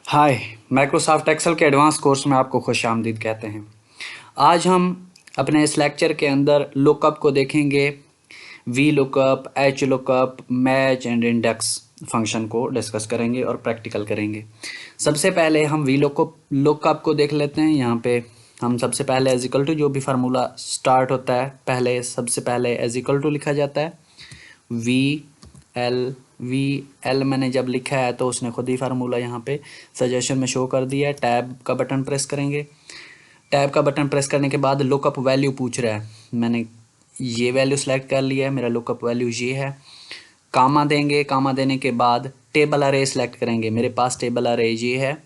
हाय। Microsoft Excel के advance course में आपको खुश आमदीद कहते हैं। आज हम अपने इस लेक्चर के अंदर लुकअप को देखेंगे। V lookup, H lookup, match and index function को डिस्कस करेंगे और प्रैक्टिकल करेंगे। सबसे पहले हम वी लुकअप को देख लेते हैं। यहाँ पे हम सबसे पहले एज इक्वल टू जो भी फार्मूला स्टार्ट होता है सबसे पहले एज इक्वल टू लिखा जाता है। वी एल मैंने जब लिखा है तो उसने खुद ही फार्मूला यहाँ पे सजेशन में शो कर दिया है। टैब का बटन प्रेस करेंगे। टैब का बटन प्रेस करने के बाद लुकअप वैल्यू पूछ रहा है। मैंने ये वैल्यू सेलेक्ट कर लिया है, मेरा लुकअप वैल्यू ये है। कामा देंगे, कामा देने के बाद टेबल अरे सेलेक्ट करेंगे। मेरे पास टेबल अरे ये है।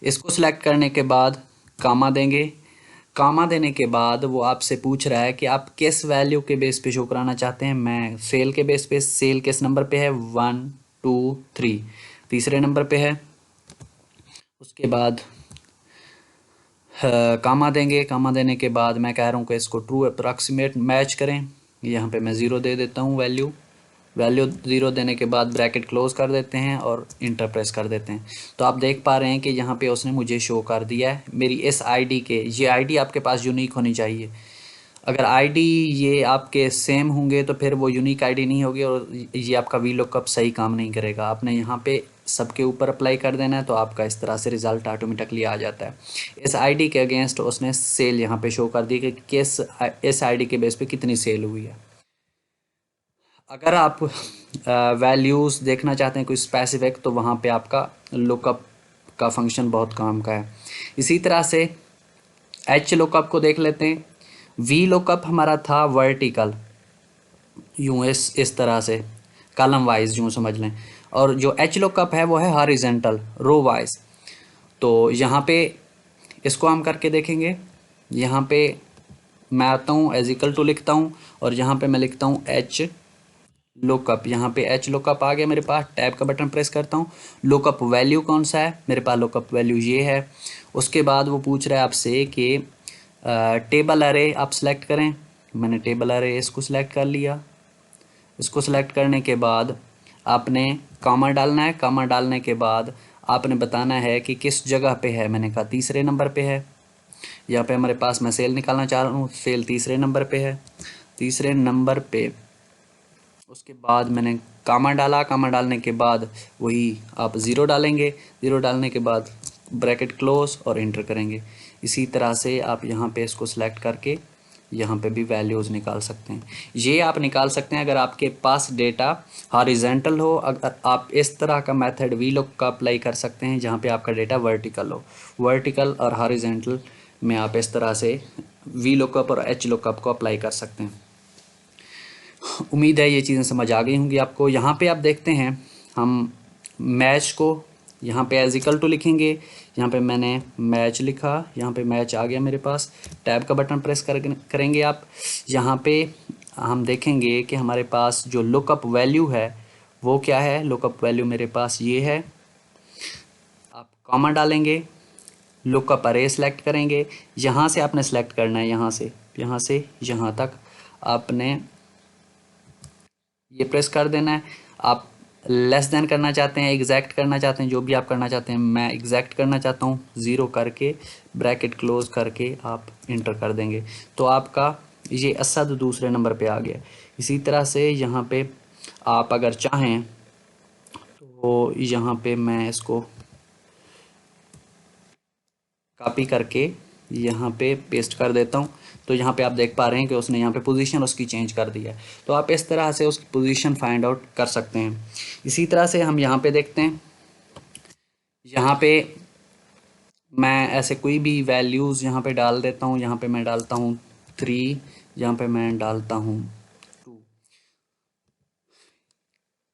इसको सिलेक्ट करने के बाद कामा देंगे। कामा देने के बाद वो आपसे पूछ रहा है कि आप किस वैल्यू के बेस पे शो कराना चाहते हैं। मैं सेल के बेस पे, सेल किस नंबर पे है, 1 2 3, तीसरे नंबर पे है। उसके बाद कामा देंगे। कामा देने के बाद मैं कह रहा हूँ कि इसको ट्रू अप्रॉक्सीमेट मैच करें। यहाँ पे मैं ज़ीरो दे देता हूँ। वैल्यू ज़ीरो देने के बाद ब्रैकेट क्लोज कर देते हैं और इंटर प्रेस कर देते हैं। तो आप देख पा रहे हैं कि यहाँ पे उसने मुझे शो कर दिया है मेरी इस आईडी के। ये आईडी आपके पास यूनिक होनी चाहिए। अगर आईडी ये आपके सेम होंगे तो फिर वो यूनिक आईडी नहीं होगी और ये आपका वी लुकअप सही काम नहीं करेगा। आपने यहाँ पे सबके ऊपर अप्लाई कर देना है तो आपका इस तरह से रिज़ल्ट ऑटोमेटिकली आ जाता है। इस आईडी के अगेंस्ट उसने सेल यहाँ पे शो कर दी कि किस इस आईडी के बेस पे कितनी सेल हुई है। अगर आप वैल्यूज़ देखना चाहते हैं कोई स्पेसिफिक तो वहाँ पे आपका लुकअप का फंक्शन बहुत काम का है। इसी तरह से एच लुकअप को देख लेते हैं। वी लुकअप हमारा था वर्टिकल, यूँ इस तरह से कॉलम वाइज यूँ समझ लें, और जो एच लुकअप है वो है हॉरिजॉन्टल, रो वाइज। तो यहाँ पे इसको हम करके देखेंगे। यहाँ पे मैं आता हूँ एज इक्वल टू लिखता हूँ और यहाँ पे मैं लिखता हूँ एच लुकअप। यहाँ पे एच लुकअप आ गया मेरे पास। टैब का बटन प्रेस करता हूँ। लुकअप वैल्यू कौन सा है, मेरे पास लुकअप वैल्यू ये है। उसके बाद वो पूछ रहा है आपसे कि टेबल अरे आप सेलेक्ट करें। मैंने टेबल अरे इसको सिलेक्ट कर लिया। इसको सिलेक्ट करने के बाद आपने कॉमा डालना है। कॉमा डालने के बाद आपने बताना है कि किस जगह पे है। मैंने कहा तीसरे नंबर पे है। यहाँ पे हमारे पास मैं सेल निकालना चाह रहा हूँ, सेल तीसरे नंबर पे है, तीसरे नंबर पे। उसके बाद मैंने कामा डाला। कामा डालने के बाद वही आप ज़ीरो डालेंगे। ज़ीरो डालने के बाद ब्रैकेट क्लोज और इंटर करेंगे। इसी तरह से आप यहाँ पे इसको सिलेक्ट करके यहाँ पे भी वैल्यूज़ निकाल सकते हैं। ये आप निकाल सकते हैं अगर आपके पास डेटा हॉरिजॉन्टल हो। अगर आप इस तरह का मेथड वी लुक का अप्लाई कर सकते हैं जहाँ पे आपका डेटा वर्टिकल हो। वर्टिकल और हॉरिजॉन्टल में आप इस तरह से वी लुकअप और एच लुकअप को अप्लाई कर सकते हैं। उम्मीद है ये चीज़ें समझ आ गई होंगी आपको। यहाँ पे आप देखते हैं हम मैच को यहाँ पे एज इक्वल टू लिखेंगे। यहाँ पे मैंने मैच लिखा, यहाँ पे मैच आ गया मेरे पास। टैब का बटन प्रेस करेंगे आप। यहाँ पे हम देखेंगे कि हमारे पास जो लुकअप वैल्यू है वो क्या है। लुकअप वैल्यू मेरे पास ये है। आप कॉमा डालेंगे, लुकअप अरे सेलेक्ट करेंगे। यहाँ से आपने सेलेक्ट करना है, यहाँ से यहाँ तक आपने ये प्रेस कर देना है। आप लेस देन करना चाहते हैं, एग्जैक्ट करना चाहते हैं, जो भी आप करना चाहते हैं। मैं एग्जैक्ट करना चाहता हूँ। ज़ीरो करके ब्रैकेट क्लोज करके आप इंटर कर देंगे तो आपका ये असद दूसरे नंबर पे आ गया। इसी तरह से यहाँ पे आप अगर चाहें तो यहाँ पे मैं इसको कॉपी करके यहाँ पे पेस्ट कर देता हूँ। तो यहाँ पे आप देख पा रहे हैं कि उसने यहाँ पे पोजीशन उसकी चेंज कर दिया है। तो आप इस तरह से उसकी पोजीशन फाइंड आउट कर सकते हैं। इसी तरह से हम यहाँ पे देखते हैं। यहाँ पे मैं ऐसे कोई भी वैल्यूज़ यहाँ पे डाल देता हूँ। यहाँ पे मैं डालता हूँ 3, यहाँ पे मैं डालता हूँ 2।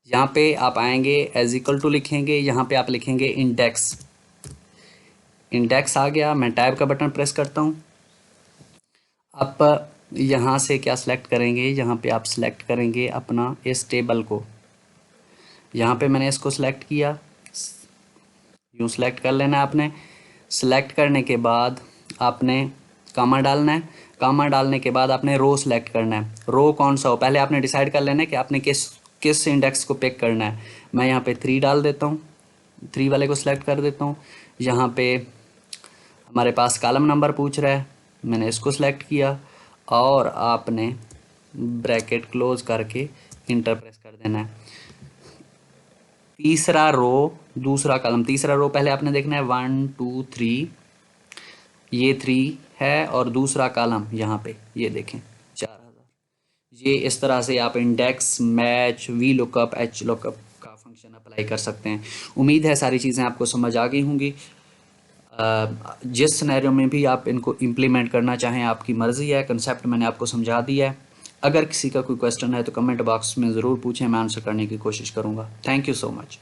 यहाँ पे आप आएंगे एज इक्वल टू लिखेंगे। यहाँ पे आप लिखेंगे इंडेक्स। इंडेक्स आ गया। मैं टैब का बटन प्रेस करता हूँ। आप यहाँ से क्या सिलेक्ट करेंगे, यहाँ पे आप सिलेक्ट करेंगे अपना इस टेबल को। यहाँ पे मैंने इसको सिलेक्ट किया, यूँ सिलेक्ट कर लेना है आपने। सिलेक्ट करने के बाद आपने कामा डालना है। कामा डालने के बाद आपने रो सिलेक्ट करना है। रो कौन सा हो पहले आपने डिसाइड कर लेना है कि आपने किस इंडेक्स को पिक करना है। मैं यहाँ पे 3 डाल देता हूँ। 3 वाले को सिलेक्ट कर देता हूँ। यहाँ पे हमारे पास कॉलम नंबर पूछ रहा है, मैंने इसको सिलेक्ट किया और आपने ब्रैकेट क्लोज करके इंटर प्रेस कर देना है। तीसरा रो दूसरा कॉलम, तीसरा रो पहले आपने देखना है 1 2 3, ये 3 है और दूसरा कॉलम यहाँ पे ये देखें 4000। ये इस तरह से आप index, match, V lookup, H lookup का फंक्शन अप्लाई कर सकते हैं। उम्मीद है सारी चीज़ें आपको समझ आ गई होंगी। जिस सिनेरियो में भी आप इनको इम्प्लीमेंट करना चाहें आपकी मर्ज़ी है। कंसेप्ट मैंने आपको समझा दिया है। अगर किसी का कोई क्वेश्चन है तो कमेंट बॉक्स में ज़रूर पूछें, मैं आंसर करने की कोशिश करूँगा। Thank you so much.